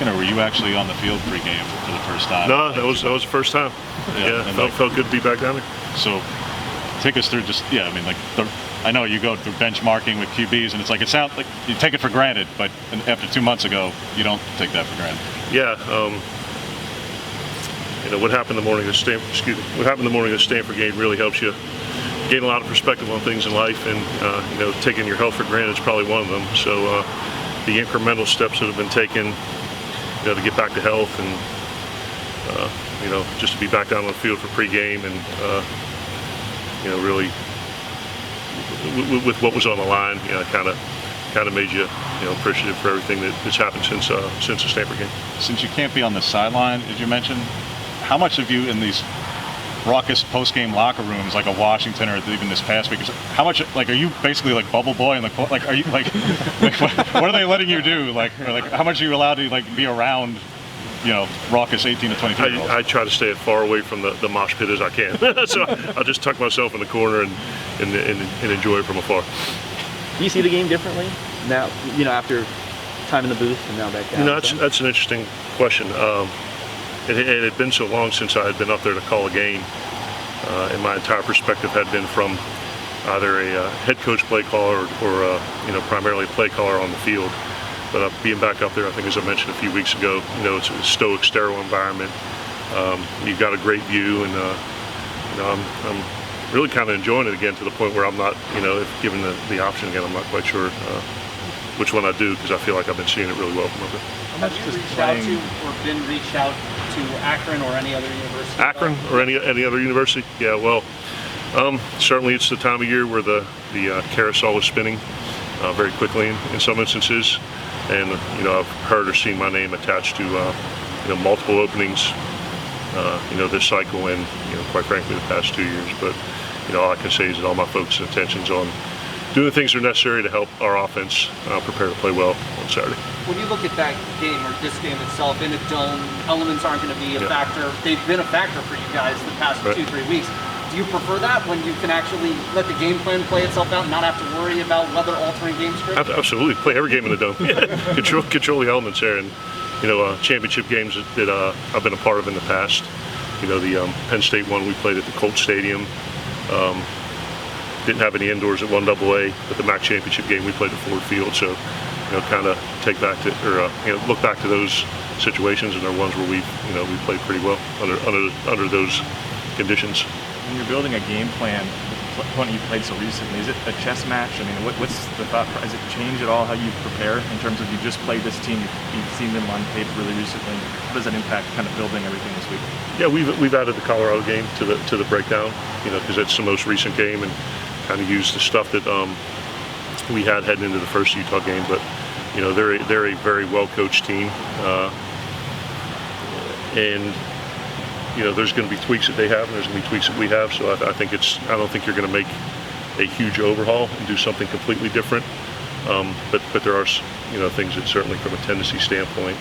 Or were you actually on the field pregame for the first time? No, that was the first time. Yeah, felt good to be back down there. So, take us through I know you go through benchmarking with QBs, and it's like it sounds like you take it for granted, but after 2 months ago, you don't take that for granted. Yeah. What happened the morning of the Stanford game really helps you gain a lot of perspective on things in life, and taking your health for granted is probably one of them. So the incremental steps that have been taken, to get back to health, and just to be back down on the field for pregame, and really with what was on the line, kind of made you appreciative for everything that's happened since the Stanford game. Since you can't be on the sideline, as you mentioned, how much have you in these raucous post-game locker rooms, like a Washington or even this past week? How much, are you basically like bubble boy in the are you what are they letting you do? How much are you allowed to be around, raucous 18 to 23 year olds? I try to stay as far away from the mosh pit as I can. So I'll just tuck myself in the corner and enjoy it from afar. Do you see the game differently now? After time in the booth and now back down. That's an interesting question. It had been so long since I had been up there to call a game, and my entire perspective had been from either a head coach play caller or primarily a play caller on the field. But being back up there, I think as I mentioned a few weeks ago, it's a stoic, sterile environment. You've got a great view, and I'm really kind of enjoying it again, to the point where I'm not, if given the option again, I'm not quite sure which one I do, because I feel like I've been seeing it really well from up there. Have you reached out to or been reached out to Akron or any other university? Akron or any other university? Yeah, well, certainly it's the time of year where the carousel is spinning very quickly in some instances, and I've heard or seen my name attached to multiple openings this cycle, and quite frankly the past 2 years. But all I can say is that all my focus and attention's on doing the things that are necessary to help our offense prepare to play well on Saturday. When you look at that game, or this game itself, in a dome, elements aren't going to be a factor. They've been a factor for you guys the past 2-3 weeks. Do you prefer that, when you can actually let the game plan play itself out and not have to worry about weather-altering game script? Absolutely. Play every game in the dome. Control the elements there. And championship games that I've been a part of in the past. The Penn State one we played at the Colt Stadium. Didn't have any indoors at 1AA, but the MAC championship game we played at Ford Field. So, kind of look back to those situations, and they're ones where we played pretty well under those conditions. When you're building a game plan, the opponent you played so recently, is it a chess match? I mean, what's the thought? Has it changed at all how you prepare, in terms of you just played this team, you've seen them on tape really recently? How does that impact kind of building everything this week? Yeah, we've added the Colorado game to the breakdown, because that's the most recent game, and kind of used the stuff that we had heading into the first Utah game. But they're a very well coached team, and there's going to be tweaks that they have, and there's going to be tweaks that we have. So I don't think you're going to make a huge overhaul and do something completely different. But there are things that certainly from a tendency standpoint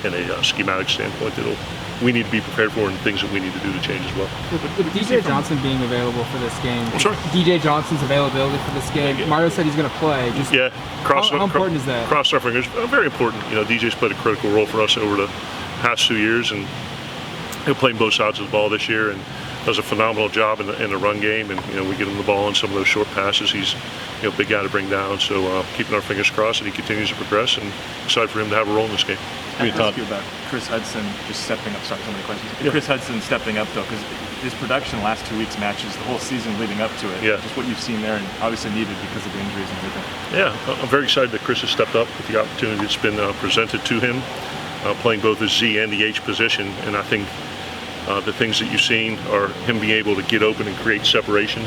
and a schematic standpoint that we need to be prepared for, and things that we need to do to change as well. With DJ Johnson being available for this game, I'm sorry? DJ Johnson's availability for this game, Mario said he's going to play. How important is that? Cross-referencing is very important. DJ's played a critical role for us over the past 2 years, and he'll play both sides of the ball this year, and does a phenomenal job in the run game. And we get him the ball on some of those short passes. He's a big guy to bring down. So keeping our fingers crossed that he continues to progress, and excited for him to have a role in this game. I ask you about Chris Hudson just stepping up. Sorry, so many questions. Yeah. Chris Hudson stepping up, though, because his production the last 2 weeks matches the whole season leading up to it. Yeah. Just what you've seen there, and obviously needed because of the injuries and everything. Yeah, I'm very excited that Chris has stepped up with the opportunity that's been presented to him, playing both the Z and the H position. And I think the things that you've seen are him being able to get open and create separation,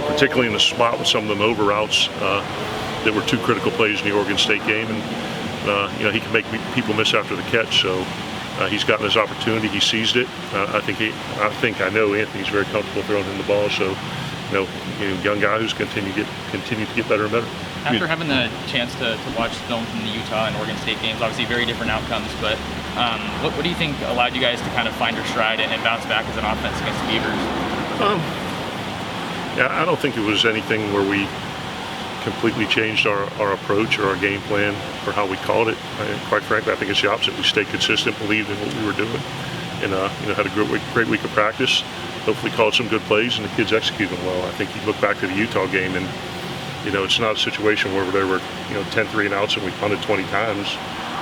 particularly in the spot with some of them over routes that were two critical plays in the Oregon State game. And he can make people miss after the catch. So he's gotten his opportunity. He seized it. I know Anthony's very comfortable throwing him the ball. So, young guy who's continue to get better and better. After having the chance to watch film from the Utah and Oregon State games, obviously very different outcomes, but what do you think allowed you guys to kind of find your stride and bounce back as an offense against the Beavers? I don't think it was anything where we completely changed our approach or our game plan or how we called it. And quite frankly, I think it's the opposite. We stayed consistent, believed in what we were doing, and had a great week of practice. Hopefully called some good plays, and the kids executed them well. I think you look back to the Utah game, and it's not a situation where there were 10 3 and outs and we punted 20 times.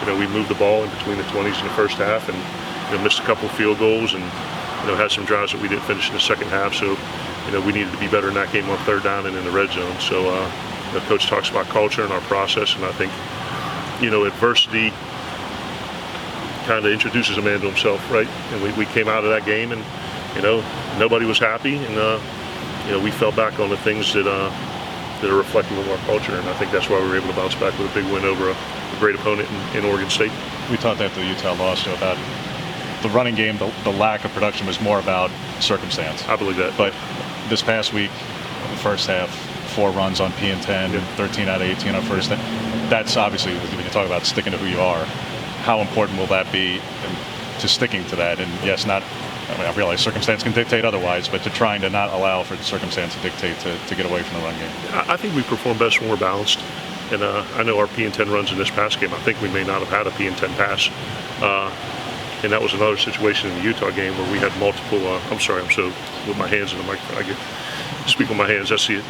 We moved the ball in between the 20s in the first half, and missed a couple of field goals, and had some drives that we didn't finish in the second half. So we needed to be better in that game on third down and in the red zone. So the coach talks about culture and our process, and I think adversity kind of introduces a man to himself, right? And we came out of that game, and nobody was happy, and we fell back on the things that are reflective of our culture, and I think that's why we were able to bounce back with a big win over a great opponent in Oregon State. We talked after the Utah loss, Joe, about the running game. The lack of production was more about circumstance. I believe that. But this past week, the first half, 4 runs on P and 10, 13 out of 18 on first. That's obviously, when you talk about sticking to who you are, how important will that be to sticking to that? And yes, I realize circumstance can dictate otherwise, but to trying to not allow for the circumstance to dictate to get away from the run game. I think we perform best when we're balanced. And I know our P and 10 runs in this past game, I think we may not have had a P and 10 pass. And that was another situation in the Utah game where we had multiple, I'm sorry, I'm so with my hands in the microphone, I get speak with my hands, I see it.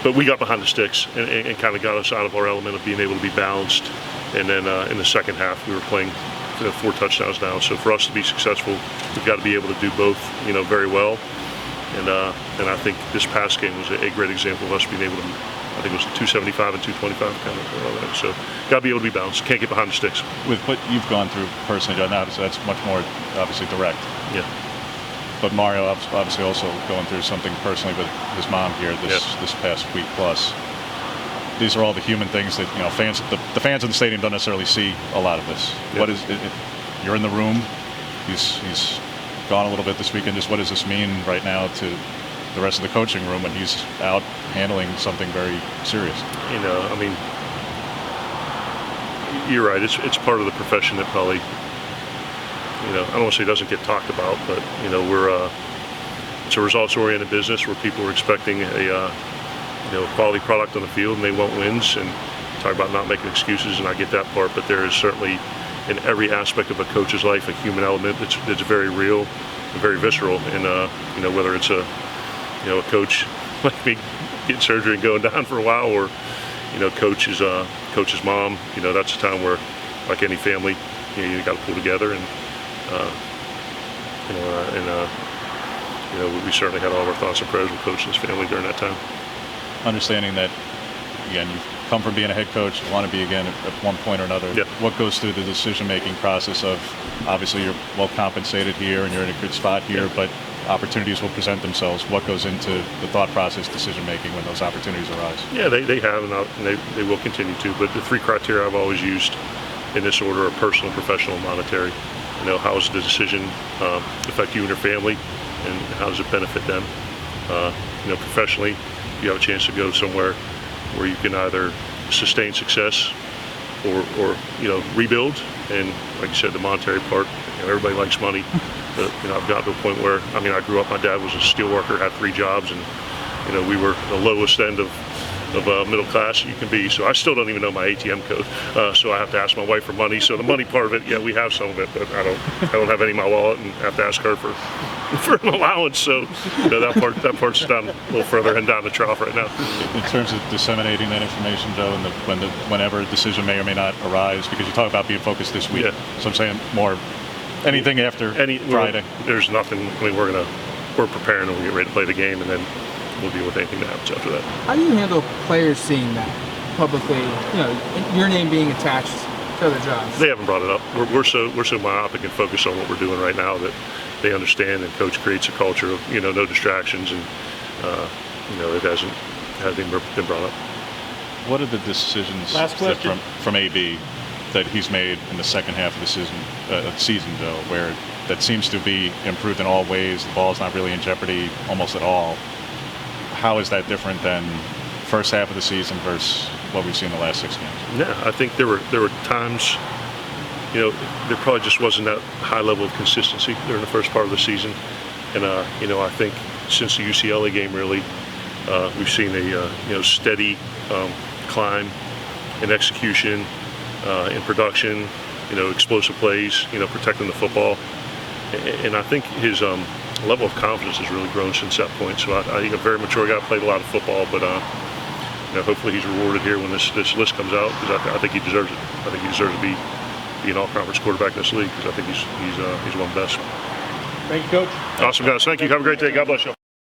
But we got behind the sticks and kind of got us out of our element of being able to be balanced. And then in the second half, we were playing 4 touchdowns down. So for us to be successful, we've got to be able to do both, very well. And I think this past game was a great example of us being able to, I think it was 275 and 225 kind of. So got to be able to be balanced. Can't get behind the sticks. With what you've gone through personally, John, obviously that's much more obviously direct. Yeah. But Mario obviously also going through something personally with his mom here this past week plus. These are all the human things that fans. The fans in the stadium don't necessarily see a lot of this. Yeah. What is it? You're in the room. He's gone a little bit this weekend. Just what does this mean right now to the rest of the coaching room when he's out handling something very serious? I mean, you're right. It's part of the profession that probably, I don't want to say it doesn't get talked about, but we're it's a results-oriented business where people are expecting a quality product on the field, and they want wins, and talk about not making excuses, and I get that part, but there is certainly in every aspect of a coach's life a human element that's very real and very visceral, and whether it's a coach like me getting surgery and going down for a while, or coach's mom, that's a time where, like any family, you got to pull together, and we certainly had all of our thoughts and prayers with Coach and his family during that time. Understanding that, again, you've come from being a head coach, you want to be again at one point or another. Yeah. What goes through the decision-making process of, obviously you're well compensated here and you're in a good spot here, but opportunities will present themselves. What goes into the thought process, decision-making when those opportunities arise? Yeah, they have, and they will continue to. But the 3 criteria I've always used in this order are personal, professional, and monetary. How does the decision affect you and your family, and how does it benefit them? Professionally, you have a chance to go somewhere where you can either sustain success or rebuild. And like you said, the monetary part, everybody likes money, but I've gotten to a point where, I grew up, my dad was a steel worker, had 3 jobs, and we were the lowest end of middle class you can be. So I still don't even know my ATM code, so I have to ask my wife for money. So the money part of it, yeah, we have some of it, but I don't have any in my wallet, and have to ask her for an allowance. So that part's down a little further and down the trough right now. In terms of disseminating that information, Joe, and whenever a decision may or may not arise, because you talk about being focused this week. Yeah. So I'm saying more anything after Friday. There's nothing. We're preparing, and we get ready to play the game, and then we'll deal with anything that happens after that. How do you handle players seeing that publicly? Your name being attached to other jobs. They haven't brought it up. We're so myopic and focused on what we're doing right now that they understand. And Coach creates a culture of no distractions, and it hasn't been brought up. What are the decisions from AB that he's made in the second half of the season, Joe, where that seems to be improved in all ways? The ball's not really in jeopardy almost at all. How is that different than first half of the season versus what we've seen the last 6 games? Yeah, I think there were times, there probably just wasn't that high level of consistency during the first part of the season, and I think since the UCLA game, really. We've seen a steady climb in execution, in production, explosive plays, protecting the football, and I think his level of confidence has really grown since that point. So I think a very mature guy, played a lot of football, but hopefully he's rewarded here when this list comes out, because I think he deserves it. I think he deserves to be an all-conference quarterback in this league, because I think he's one of the best. Thank you, Coach. Awesome, guys. Thank you. Have a great day. God bless you.